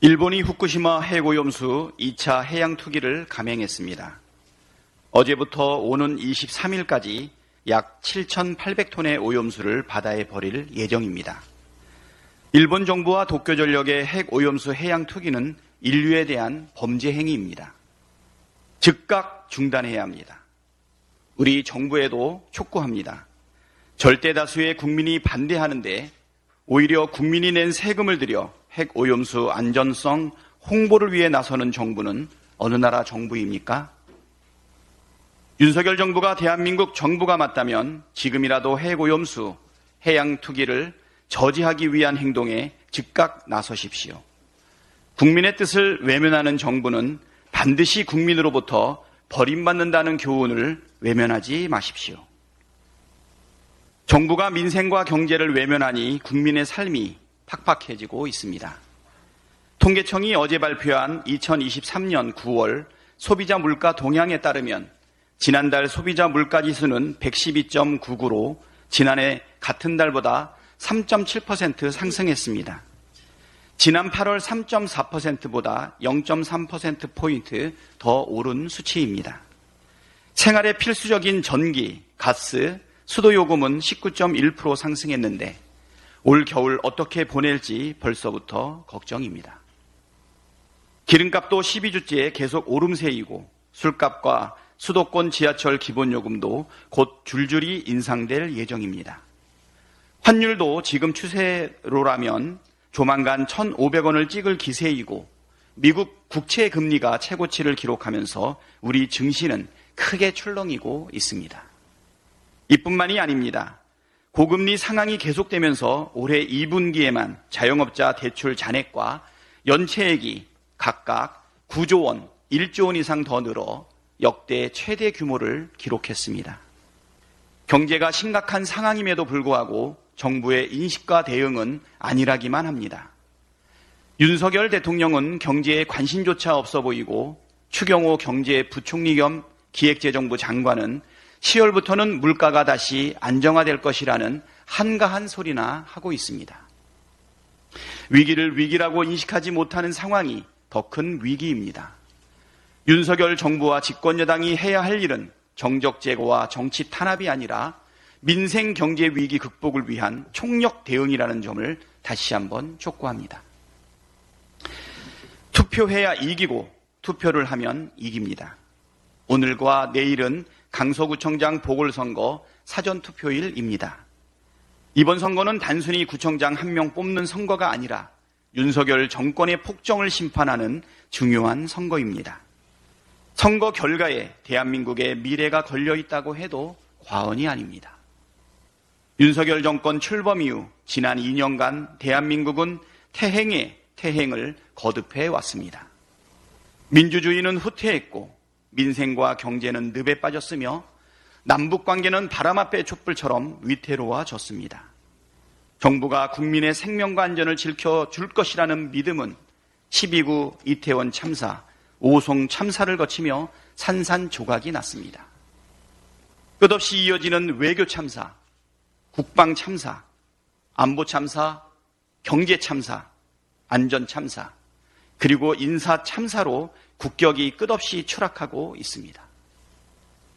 일본이 후쿠시마 핵오염수 2차 해양 투기를 감행했습니다. 어제부터 오는 23일까지 약 7,800톤의 오염수를 바다에 버릴 예정입니다. 일본 정부와 도쿄전력의 핵오염수 해양 투기는 인류에 대한 범죄 행위입니다. 즉각 중단해야 합니다. 우리 정부에도 촉구합니다. 절대 다수의 국민이 반대하는데 오히려 국민이 낸 세금을 들여 핵오염수 안전성 홍보를 위해 나서는 정부는 어느 나라 정부입니까? 윤석열 정부가 대한민국 정부가 맞다면 지금이라도 핵오염수 해양 투기를 저지하기 위한 행동에 즉각 나서십시오. 국민의 뜻을 외면하는 정부는 반드시 국민으로부터 버림받는다는 교훈을 외면하지 마십시오. 정부가 민생과 경제를 외면하니 국민의 삶이 팍팍해지고 있습니다. 통계청이 어제 발표한 2023년 9월 소비자 물가 동향에 따르면 지난달 소비자 물가 지수는 112.99로 지난해 같은 달보다 3.7% 상승했습니다. 지난 8월 3.4%보다 0.3%포인트 더 오른 수치입니다. 생활의 필수적인 전기, 가스, 수도요금은 19.1% 상승했는데 올 겨울 어떻게 보낼지 벌써부터 걱정입니다. 기름값도 12주째 계속 오름세이고 술값과 수도권 지하철 기본요금도 곧 줄줄이 인상될 예정입니다. 환율도 지금 추세로라면 조만간 1,500원을 찍을 기세이고 미국 국채 금리가 최고치를 기록하면서 우리 증시는 크게 출렁이고 있습니다. 이뿐만이 아닙니다. 고금리 상황이 계속되면서 올해 2분기에만 자영업자 대출 잔액과 연체액이 각각 9조 원, 1조 원 이상 더 늘어 역대 최대 규모를 기록했습니다. 경제가 심각한 상황임에도 불구하고 정부의 인식과 대응은 안일하기만 합니다. 윤석열 대통령은 경제에 관심조차 없어 보이고 추경호 경제부총리 겸 기획재정부 장관은 10월부터는 물가가 다시 안정화될 것이라는 한가한 소리나 하고 있습니다. 위기를 위기라고 인식하지 못하는 상황이 더 큰 위기입니다. 윤석열 정부와 집권여당이 해야 할 일은 정적 제거와 정치 탄압이 아니라 민생 경제 위기 극복을 위한 총력 대응이라는 점을 다시 한번 촉구합니다. 투표해야 이기고 투표를 하면 이깁니다. 오늘과 내일은 강서구청장 보궐선거 사전투표일입니다. 이번 선거는 단순히 구청장 한 명 뽑는 선거가 아니라 윤석열 정권의 폭정을 심판하는 중요한 선거입니다. 선거 결과에 대한민국의 미래가 걸려있다고 해도 과언이 아닙니다. 윤석열 정권 출범 이후 지난 2년간 대한민국은 태행에 태행을 거듭해 왔습니다. 민주주의는 후퇴했고 민생과 경제는 늪에 빠졌으며 남북관계는 바람 앞의 촛불처럼 위태로워졌습니다. 정부가 국민의 생명과 안전을 지켜줄 것이라는 믿음은 12구 이태원 참사, 오송 참사를 거치며 산산조각이 났습니다. 끝없이 이어지는 외교 참사, 국방 참사, 안보 참사, 경제 참사, 안전 참사, 그리고 인사 참사로 국격이 끝없이 추락하고 있습니다.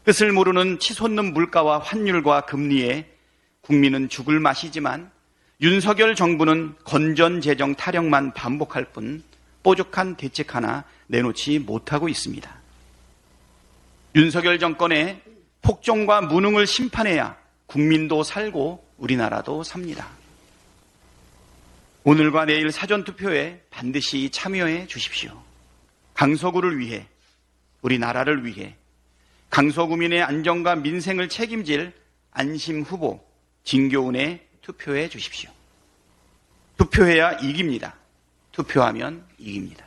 끝을 모르는 치솟는 물가와 환율과 금리에 국민은 죽을 맛이지만 윤석열 정부는 건전재정 타령만 반복할 뿐 뾰족한 대책 하나 내놓지 못하고 있습니다. 윤석열 정권의 폭정과 무능을 심판해야 국민도 살고 우리나라도 삽니다. 오늘과 내일 사전투표에 반드시 참여해 주십시오. 강서구를 위해, 우리나라를 위해 강서구민의 안전과 민생을 책임질 안심 후보 진교훈에 투표해 주십시오. 투표해야 이깁니다. 투표하면 이깁니다.